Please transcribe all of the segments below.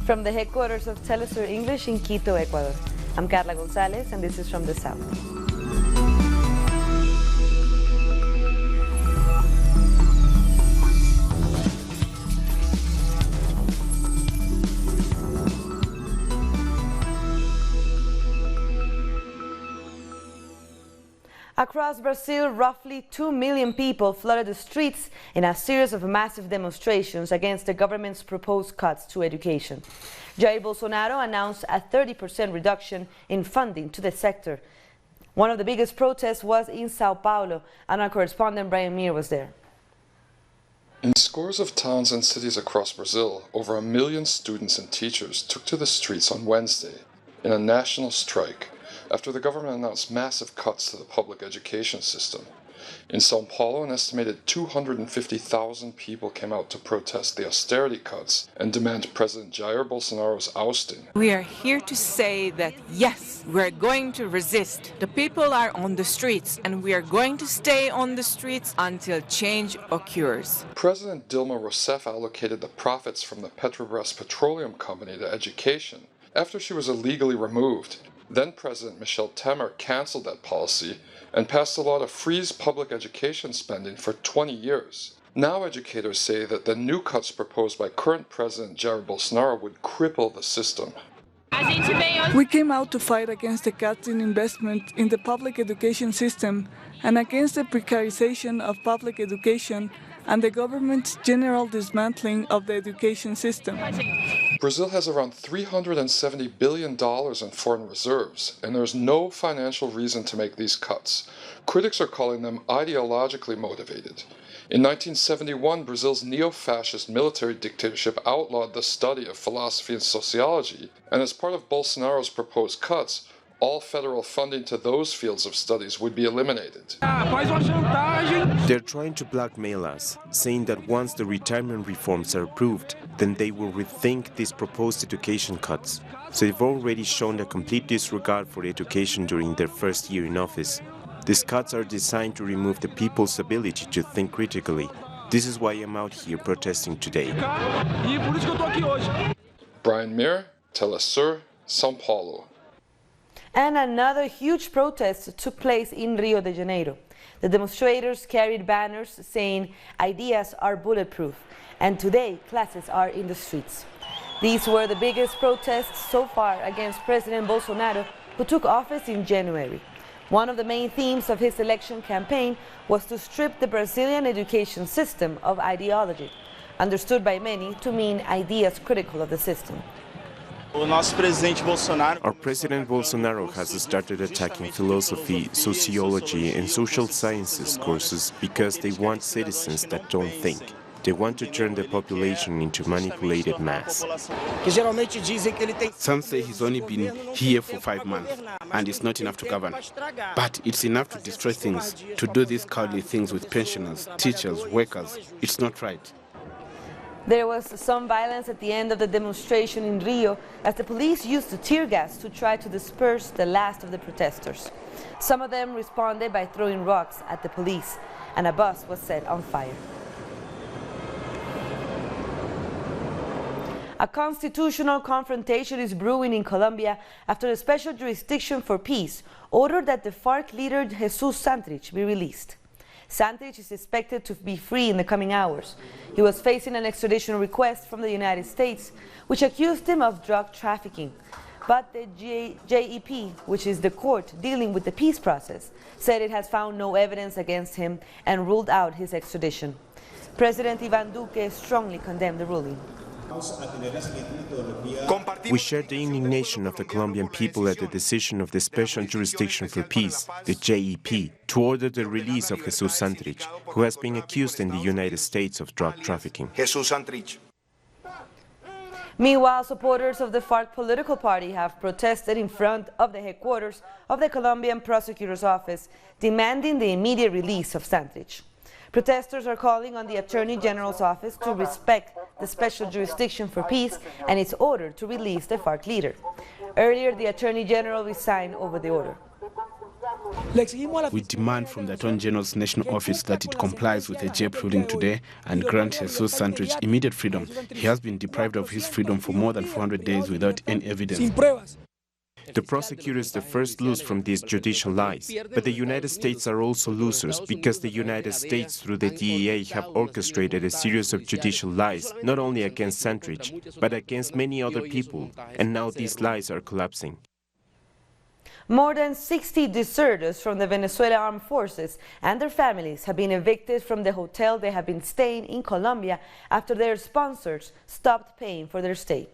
From the headquarters of Telesur English in Quito, Ecuador, I'm Carla Gonzalez, and this is From the South. Across Brazil, roughly 2 million people flooded the streets in a series of massive demonstrations against the government's proposed cuts to education. Jair Bolsonaro announced a 30% reduction in funding to the sector. One of the biggest protests was in Sao Paulo, and our correspondent Brian Meir was there. In scores of towns and cities across Brazil, over 1 million students and teachers took to the streets on Wednesday in a national strike after the government announced massive cuts to the public education system. In São Paulo, an estimated 250,000 people came out to protest the austerity cuts and demand President Jair Bolsonaro's ousting. We are here to say that yes, we're going to resist. The people are on the streets, and we are going to stay on the streets until change occurs. President Dilma Rousseff allocated the profits from the Petrobras petroleum company to education after she was illegally removed. Then President Michel Temer cancelled that policy and passed a law to freeze public education spending for 20 years. Now educators say that the new cuts proposed by current President Jair Bolsonaro would cripple the system. We came out to fight against the cuts in investment in the public education system and against the precarization of public education and the government's general dismantling of the education system. Brazil has around $370 billion in foreign reserves, and there's no financial reason to make these cuts. Critics are calling them ideologically motivated. In 1971, Brazil's neo-fascist military dictatorship outlawed the study of philosophy and sociology, and as part of Bolsonaro's proposed cuts, all federal funding to those fields of studies would be eliminated. They're trying to blackmail us, saying that once the retirement reforms are approved, then they will rethink these proposed education cuts. So they've already shown a complete disregard for education during their first year in office. These cuts are designed to remove the people's ability to think critically. This is why I'm out here protesting today. Brian Meir, Telesur, São Paulo. And another huge protest took place in Rio de Janeiro. The demonstrators carried banners saying ideas are bulletproof, and today classes are in the streets. These were the biggest protests so far against President Bolsonaro, who took office in January. One of the main themes of his election campaign was to strip the Brazilian education system of ideology, understood by many to mean ideas critical of the system. Our President Bolsonaro has started attacking philosophy, sociology and social sciences courses because they want citizens that don't think. They want to turn the population into manipulated mass. Some say he's only been here for 5 months and it's not enough to govern. But it's enough to destroy things, to do these cowardly things with pensioners, teachers, workers. It's not right. There was some violence at the end of the demonstration in Rio as the police used tear gas to try to disperse the last of the protesters. Some of them responded by throwing rocks at the police, and a bus was set on fire. A constitutional confrontation is brewing in Colombia after the Special Jurisdiction for Peace ordered that the FARC leader Jesus Santrich be released. Santrich is expected to be free in the coming hours. He was facing an extradition request from the United States, which accused him of drug trafficking. But the JEP, which is the court dealing with the peace process, said it has found no evidence against him and ruled out his extradition. President Iván Duque strongly condemned the ruling. We share the indignation of the Colombian people at the decision of the Special Jurisdiction for Peace, the JEP, to order the release of Jesus Santrich, who has been accused in the United States of drug trafficking. Meanwhile, supporters of the FARC political party have protested in front of the headquarters of the Colombian prosecutor's office, demanding the immediate release of Santrich. Protesters are calling on the Attorney General's office to respect the Special Jurisdiction for Peace and its order to release the FARC leader. Earlier, the Attorney General resigned over the order. We demand from the Attorney General's National Office that it complies with the JEP ruling today and grant Jesus Santrich immediate freedom. He has been deprived of his freedom for more than 400 days without any evidence. The prosecutors the first lose from these judicial lies, but the United States are also losers because the United States through the DEA have orchestrated a series of judicial lies, not only against Santrich, but against many other people, and now these lies are collapsing. More than 60 deserters from the Venezuela Armed Forces and their families have been evicted from the hotel they have been staying in Colombia after their sponsors stopped paying for their stay.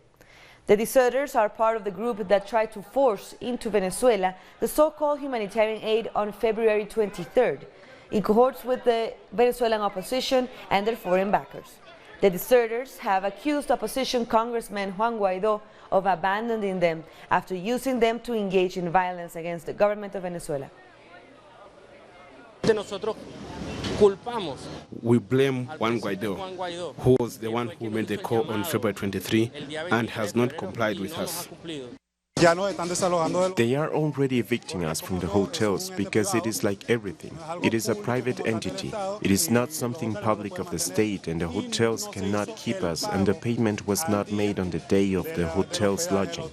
The deserters are part of the group that tried to force into Venezuela the so-called humanitarian aid on February 23rd, in cohorts with the Venezuelan opposition and their foreign backers. The deserters have accused opposition Congressman Juan Guaidó of abandoning them after using them to engage in violence against the government of Venezuela. We blame Juan Guaidó, who was the one who made the call on February 23 and has not complied with us. They are already evicting us from the hotels because it is like everything. It is a private entity. It is not something public of the state, and the hotels cannot keep us, and the payment was not made on the day of the hotel's lodging.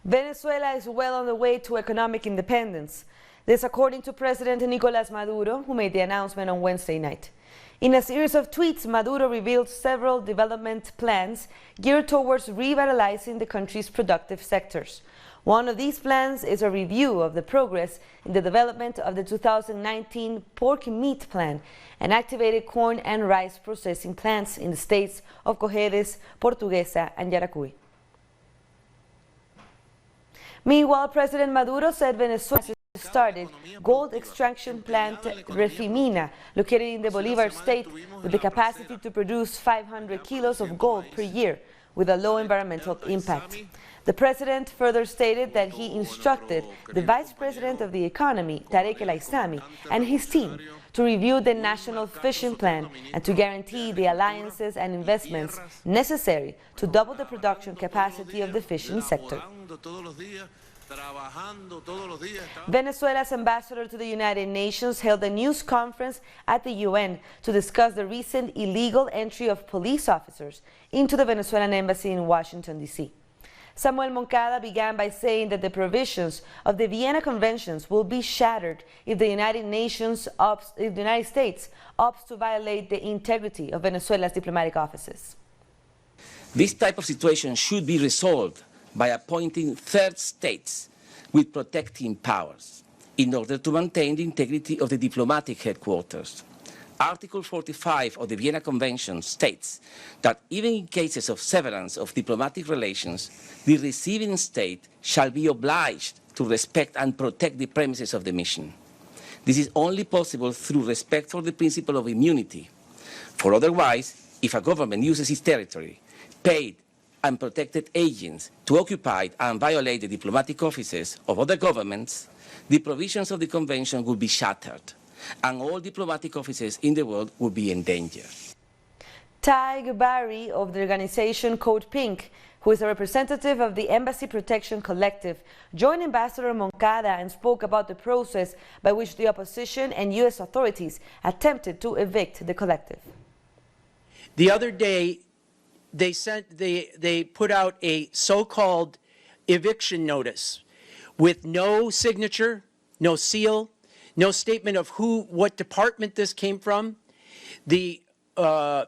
Venezuela is well on the way to economic independence. This according to President Nicolás Maduro, who made the announcement on Wednesday night. In a series of tweets, Maduro revealed several development plans geared towards revitalizing the country's productive sectors. One of these plans is a review of the progress in the development of the 2019 pork meat plan and activated corn and rice processing plants in the states of Cojedes, Portuguesa, and Yaracuy. Meanwhile, President Maduro said Venezuela started gold extraction plant Refimina, located in the Bolivar state, with the capacity to produce 500 kilos of gold per year with a low environmental impact. The president further stated that he instructed the vice president of the economy, Tarek El Aissami, and his team to review the national fishing plan and to guarantee the alliances and investments necessary to double the production capacity of the fishing sector. Venezuela's ambassador to the United Nations held a news conference at the UN to discuss the recent illegal entry of police officers into the Venezuelan embassy in Washington, D.C. Samuel Moncada began by saying that the provisions of the Vienna Conventions will be shattered if the United States opts to violate the integrity of Venezuela's diplomatic offices. This type of situation should be resolved by appointing third states with protecting powers in order to maintain the integrity of the diplomatic headquarters. Article 45 of the Vienna Convention states that even in cases of severance of diplomatic relations, the receiving state shall be obliged to respect and protect the premises of the mission. This is only possible through respect for the principle of immunity. For otherwise, if a government uses its territory, paid and protected agents to occupy and violate the diplomatic offices of other governments, the provisions of the convention would be shattered, and all diplomatic offices in the world would be in danger. Tig Barry of the organization Code Pink, who is a representative of the Embassy Protection Collective, joined Ambassador Moncada and spoke about the process by which the opposition and U.S. authorities attempted to evict the collective. The other day, they put out a so-called eviction notice with no signature, no seal, no statement of what department this came from. The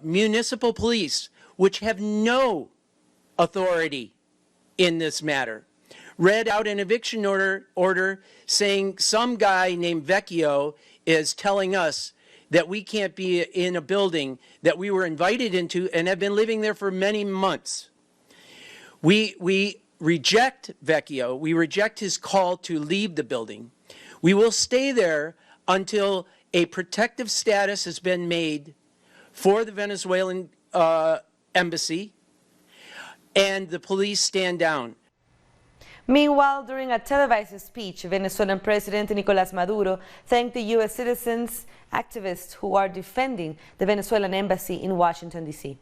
municipal police, which have no authority in this matter, read out an eviction order saying some guy named Vecchio is telling us that we can't be in a building that we were invited into and have been living there for many months. We reject Vecchio. We reject his call to leave the building. We will stay there until a protective status has been made for the Venezuelan embassy and the police stand down. Meanwhile, during a televised speech, Venezuelan President Nicolás Maduro thanked the U.S. citizens, activists who are defending the Venezuelan embassy in Washington, D.C.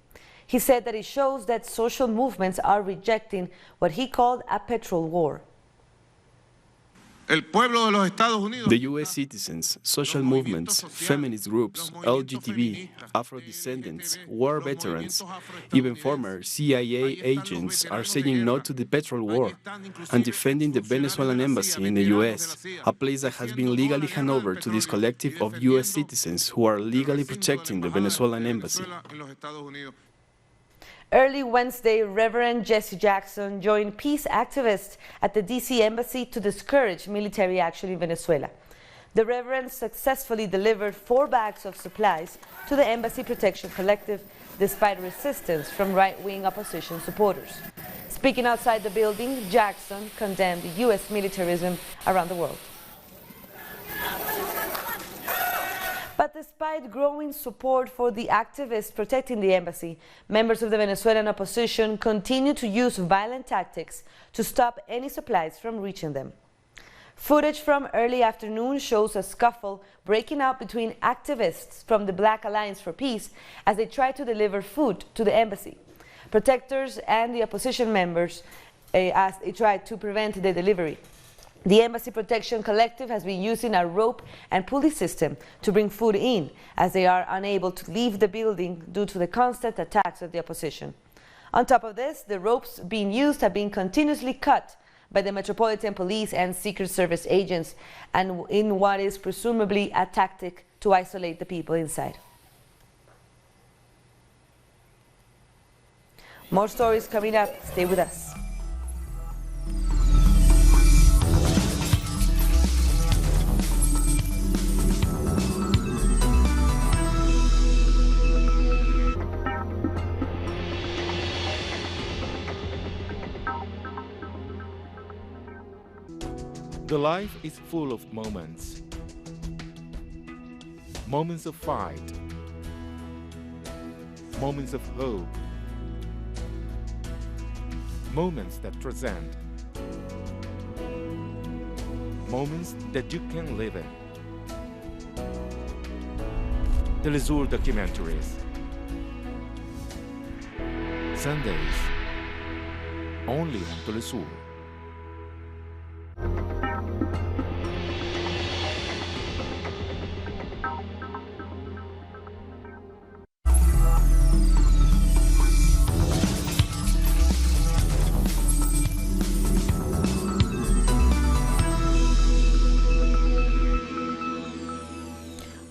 He said that it shows that social movements are rejecting what he called a petrol war. The U.S. citizens, social movements, feminist groups, LGBT, Afro-descendants, war veterans, even former CIA agents are saying no to the petrol war and defending the Venezuelan embassy in the U.S., a place that has been legally handed over to this collective of U.S. citizens who are legally protecting the Venezuelan embassy. Early Wednesday, Reverend Jesse Jackson joined peace activists at the D.C. embassy to discourage military action in Venezuela. The Reverend successfully delivered 4 bags of supplies to the Embassy Protection Collective despite resistance from right-wing opposition supporters. Speaking outside the building, Jackson condemned U.S. militarism around the world. But despite growing support for the activists protecting the embassy, members of the Venezuelan opposition continue to use violent tactics to stop any supplies from reaching them. Footage from early afternoon shows a scuffle breaking out between activists from the Black Alliance for Peace as they try to deliver food to the embassy. Protectors and the opposition members as they tried to prevent the delivery. The Embassy Protection Collective has been using a rope and pulley system to bring food in, as they are unable to leave the building due to the constant attacks of the opposition. On top of this, the ropes being used have been continuously cut by the Metropolitan Police and Secret Service agents, and in what is presumably a tactic to isolate the people inside. More stories coming up. Stay with us. The life is full of moments. Moments of fight. Moments of hope. Moments that transcend. Moments that you can live in. Telesur documentaries. Sundays. Only on Telesur.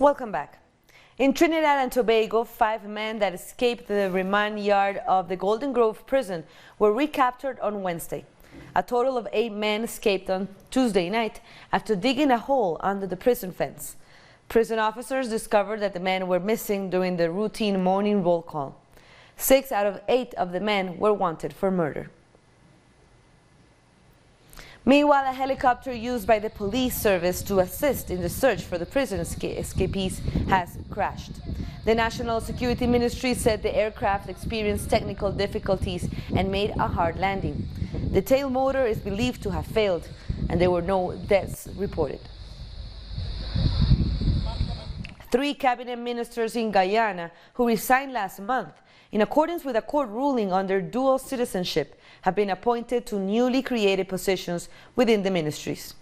Welcome back. In Trinidad and Tobago, 5 men that escaped the remand yard of the Golden Grove prison were recaptured on Wednesday. A total of 8 men escaped on Tuesday night after digging a hole under the prison fence. Prison officers discovered that the men were missing during the routine morning roll call. 6 out of 8 of the men were wanted for murder. Meanwhile, a helicopter used by the police service to assist in the search for the prison escapees has crashed. The National Security Ministry said the aircraft experienced technical difficulties and made a hard landing. The tail motor is believed to have failed, and there were no deaths reported. 3 cabinet ministers in Guyana who resigned last month in accordance with a court ruling on their dual citizenship have been appointed to newly created positions within the ministries.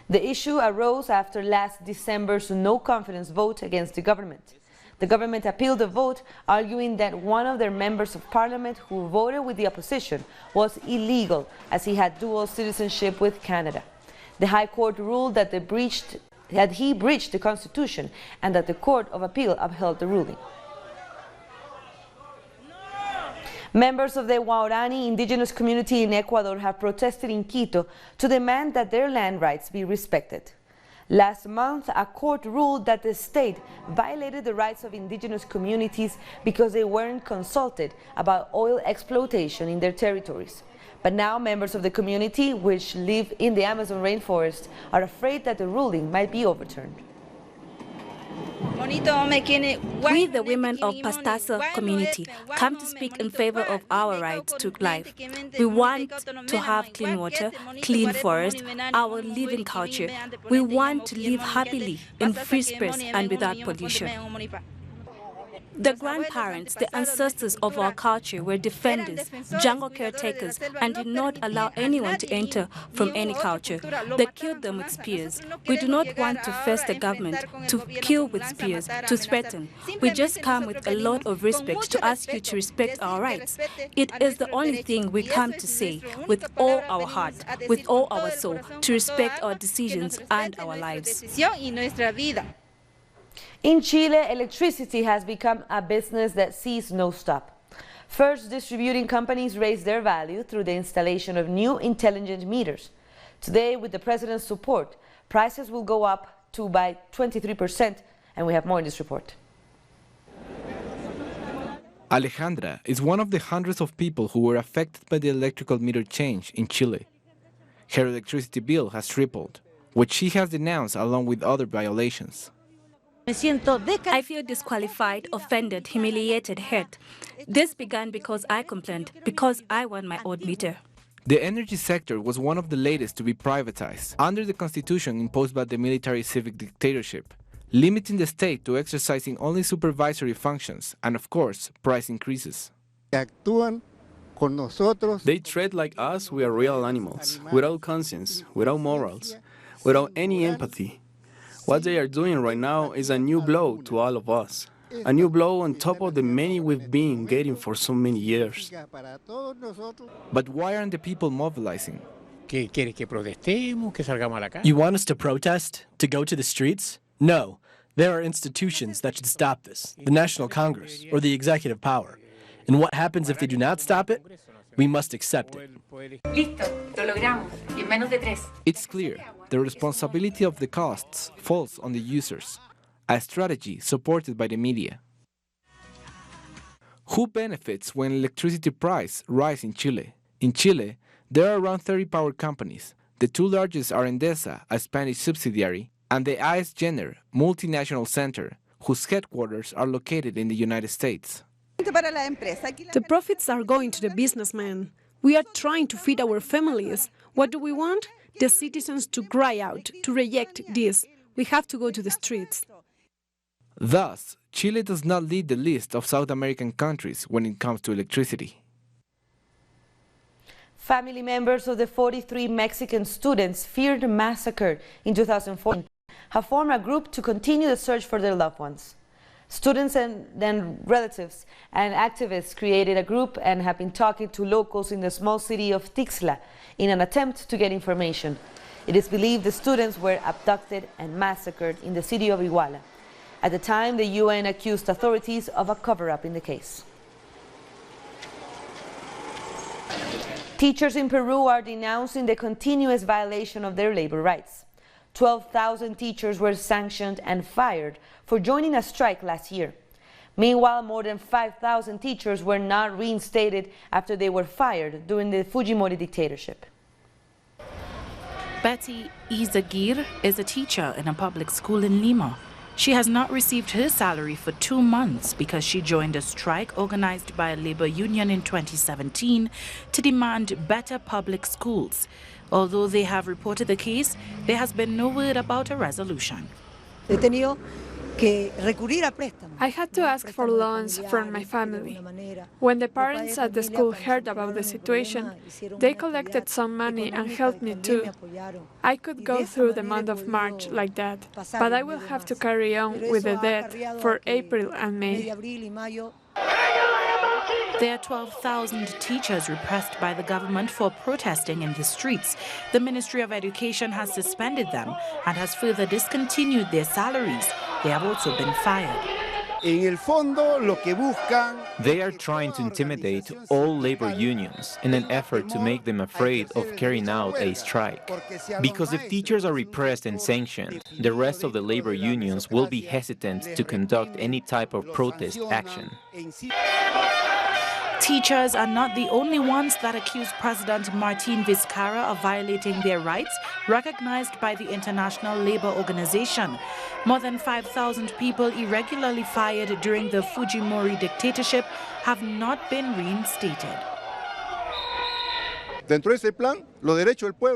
The issue arose after last December's no-confidence vote against the government. The government appealed the vote, arguing that one of their members of parliament who voted with the opposition was illegal as he had dual citizenship with Canada. The High Court ruled that he breached the Constitution and that the Court of Appeal upheld the ruling. Members of the Waorani indigenous community in Ecuador have protested in Quito to demand that their land rights be respected. Last month, a court ruled that the state violated the rights of indigenous communities because they weren't consulted about oil exploitation in their territories. But now members of the community, which live in the Amazon rainforest, are afraid that the ruling might be overturned. We, the women of Pastaza community, come to speak in favor of our right to life. We want to have clean water, clean forest, our living culture. We want to live happily in free space and without pollution. The grandparents, the ancestors of our culture, were defenders, jungle caretakers, and did not allow anyone to enter from any culture. They killed them with spears. We do not want to face the government to kill with spears, to threaten. We just come with a lot of respect to ask you to respect our rights. It is the only thing we come to say with all our heart, with all our soul, to respect our decisions and our lives. In Chile, electricity has become a business that sees no stop. First, distributing companies raise their value through the installation of new intelligent meters. Today, with the president's support, prices will go up by 23%, and we have more in this report. Alejandra is one of the hundreds of people who were affected by the electrical meter change in Chile. Her electricity bill has tripled, which she has denounced along with other violations. I feel disqualified, offended, humiliated, hurt. This began because I complained, because I want my own meter. The energy sector was one of the latest to be privatized under the constitution imposed by the military-civic dictatorship, limiting the state to exercising only supervisory functions and, of course, price increases. They treat like us we are real animals, without conscience, without morals, without any empathy. What they are doing right now is a new blow to all of us. A new blow on top of the many we've been getting for so many years. But why aren't the people mobilizing? You want us to protest? To go to the streets? No. There are institutions that should stop this. The National Congress, or the executive power. And what happens if they do not stop it? We must accept it. It's clear. The responsibility of the costs falls on the users, a strategy supported by the media. Who benefits when electricity prices rise in Chile? In Chile, there are around 30 power companies. The two largest are Endesa, a Spanish subsidiary, and the AES Gener multinational center, whose headquarters are located in the United States. The profits are going to the businessmen. We are trying to feed our families. What do we want? The citizens to cry out, to reject this. We have to go to the streets. Thus, Chile does not lead the list of South American countries when it comes to electricity. Family members of the 43 Mexican students feared massacred in 2014 have formed a group to continue the search for their loved ones. Students and then relatives and activists created a group and have been talking to locals in the small city of Tixla in an attempt to get information. It is believed the students were abducted and massacred in the city of Iguala. At the time, the UN accused authorities of a cover-up in the case. Teachers in Peru are denouncing the continuous violation of their labor rights. 12,000 teachers were sanctioned and fired for joining a strike last year. Meanwhile, more than 5,000 teachers were not reinstated after they were fired during the Fujimori dictatorship. Betty Izaguirre is a teacher in a public school in Lima. She has not received her salary for 2 months because she joined a strike organized by a labor union in 2017 to demand better public schools. Although they have reported the case, there has been no word about a resolution. I had to ask for loans from my family. When the parents at the school heard about the situation, they collected some money and helped me too. I could go through the month of March like that, but I will have to carry on with the debt for April and May. There are 12,000 teachers repressed by the government for protesting in the streets. The Ministry of Education has suspended them and has further discontinued their salaries. They have also been fired. They are trying to intimidate all labor unions in an effort to make them afraid of carrying out a strike. Because if teachers are repressed and sanctioned, the rest of the labor unions will be hesitant to conduct any type of protest action. Teachers are not the only ones that accuse President Martin Vizcarra of violating their rights, recognized by the International Labour Organization. More than 5,000 people irregularly fired during the Fujimori dictatorship have not been reinstated.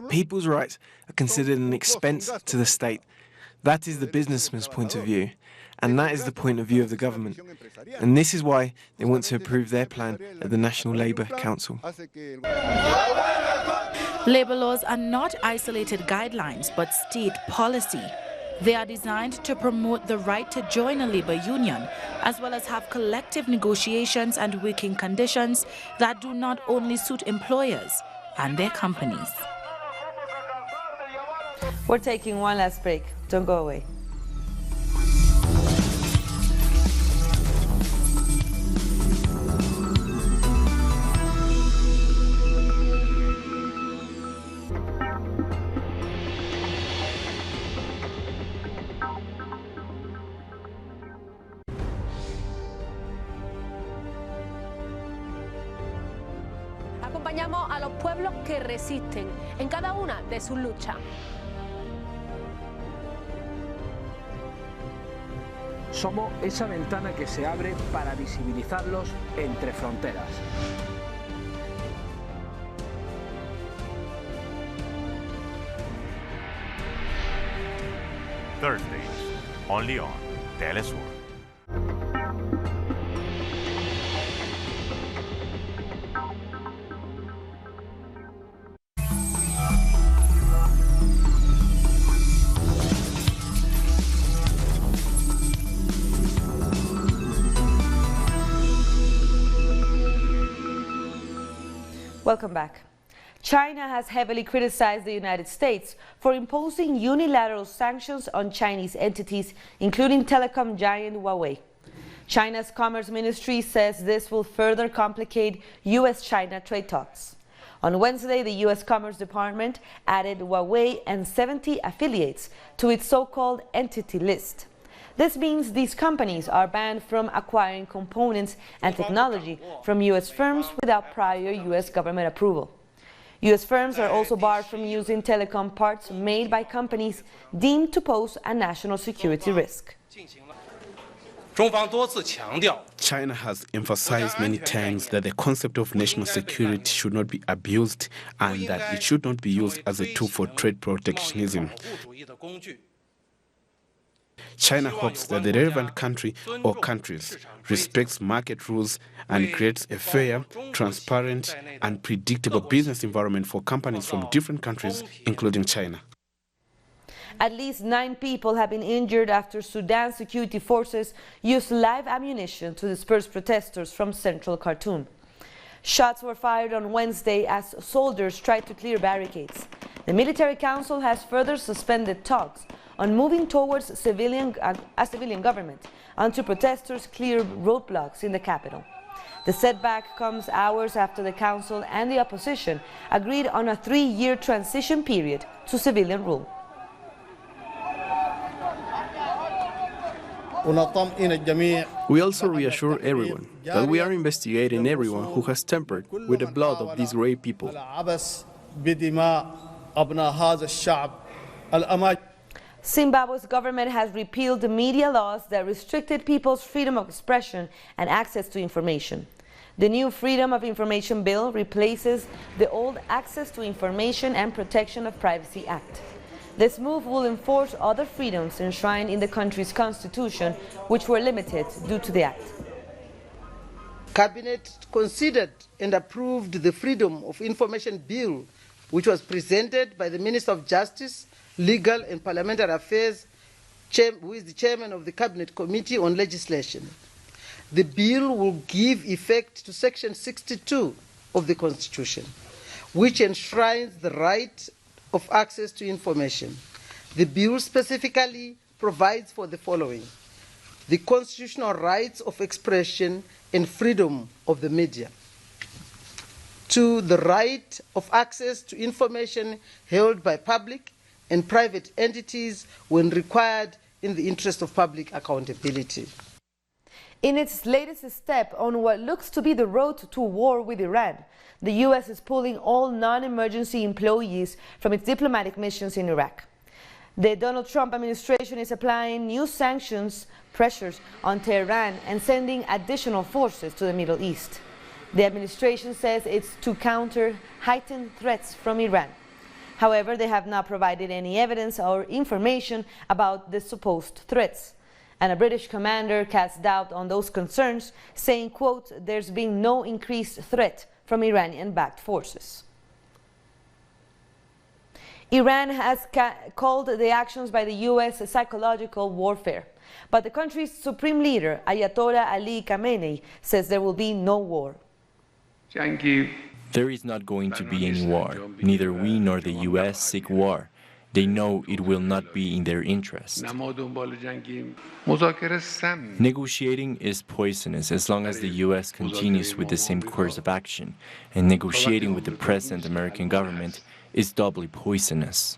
People's rights are considered an expense to the state. That is the businessman's point of view. And that is the point of view of the government. And this is why they want to approve their plan at the National Labour Council. Labour laws are not isolated guidelines, but state policy. They are designed to promote the right to join a labour union, as well as have collective negotiations and working conditions that do not only suit employers and their companies. We're taking one last break. Don't go away. Acompañamos a los pueblos que resisten en cada una de sus luchas. Somos esa ventana que se abre para visibilizarlos entre fronteras. Thursdays, only on Telesur. Welcome back. China has heavily criticized the United States for imposing unilateral sanctions on Chinese entities, including telecom giant Huawei. China's Commerce Ministry says this will further complicate U.S.-China trade talks. On Wednesday, the U.S. Commerce Department added Huawei and 70 affiliates to its so-called entity list. This means these companies are banned from acquiring components and technology from U.S. firms without prior U.S. government approval. U.S. firms are also barred from using telecom parts made by companies deemed to pose a national security risk. China has emphasized many times that the concept of national security should not be abused and that it should not be used as a tool for trade protectionism. China hopes that the relevant country or countries respects market rules and creates a fair, transparent, and predictable business environment for companies from different countries, including China. At least 9 people have been injured after Sudan security forces used live ammunition to disperse protesters from central Khartoum. Shots were fired on Wednesday as soldiers tried to clear barricades. The military council has further suspended talks on moving towards a civilian government until protesters clear roadblocks in the capital. The setback comes hours after the council and the opposition agreed on a 3-year transition period to civilian rule. We also reassure everyone that we are investigating everyone who has tampered with the blood of these great people. Zimbabwe's government has repealed the media laws that restricted people's freedom of expression and access to information. The new Freedom of Information Bill replaces the old Access to Information and Protection of Privacy Act. This move will enforce other freedoms enshrined in the country's constitution, which were limited due to the act. Cabinet considered and approved the Freedom of Information Bill, which was presented by the Minister of Justice, Legal and Parliamentary Affairs, who is the chairman of the Cabinet Committee on Legislation. The bill will give effect to Section 62 of the Constitution, which enshrines the right of access to information. The bill specifically provides for the following: the constitutional rights of expression and freedom of the media. 2, the right of access to information held by public and private entities when required in the interest of public accountability. In its latest step on what looks to be the road to war with Iran, the U.S. is pulling all non-emergency employees from its diplomatic missions in Iraq. The Donald Trump administration is applying new sanctions pressures on Tehran and sending additional forces to the Middle East. The administration says it's to counter heightened threats from Iran. However, they have not provided any evidence or information about the supposed threats. And a British commander cast doubt on those concerns, saying, quote, "There's been no increased threat from Iranian-backed forces." Iran has called the actions by the U.S. psychological warfare. But the country's supreme leader, Ayatollah Ali Khamenei, says there will be no war. There is not going to be any war. Neither we nor the U.S. seek war. They know it will not be in their interest. Negotiating is poisonous as long as the U.S. continues with the same course of action, and negotiating with the present American government is doubly poisonous.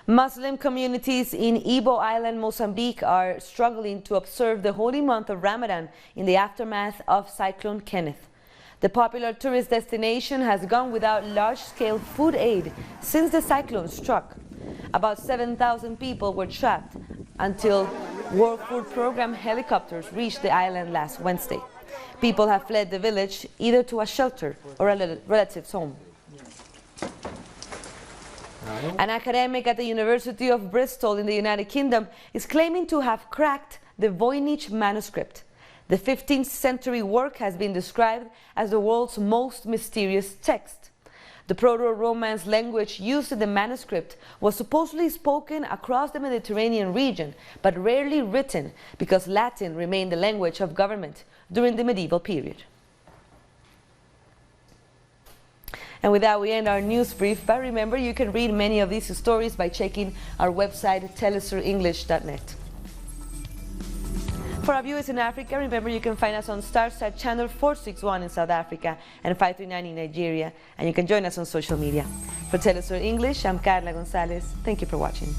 Muslim communities in Ibo Island, Mozambique are struggling to observe the holy month of Ramadan in the aftermath of Cyclone Kenneth. The popular tourist destination has gone without large-scale food aid since the cyclone struck. About 7,000 people were trapped until World Food Program helicopters reached the island last Wednesday. People have fled the village either to a shelter or a relative's home. An academic at the University of Bristol in the United Kingdom is claiming to have cracked the Voynich manuscript. The 15th century work has been described as the world's most mysterious text. The Proto-Romance language used in the manuscript was supposedly spoken across the Mediterranean region, but rarely written because Latin remained the language of government during the medieval period. And with that, we end our news brief. But remember, you can read many of these stories by checking our website, telesurenglish.net. For our viewers in Africa, remember you can find us on Starsat channel 461 in South Africa and 539 in Nigeria, and you can join us on social media. For Telesur English, I'm Carla Gonzalez. Thank you for watching.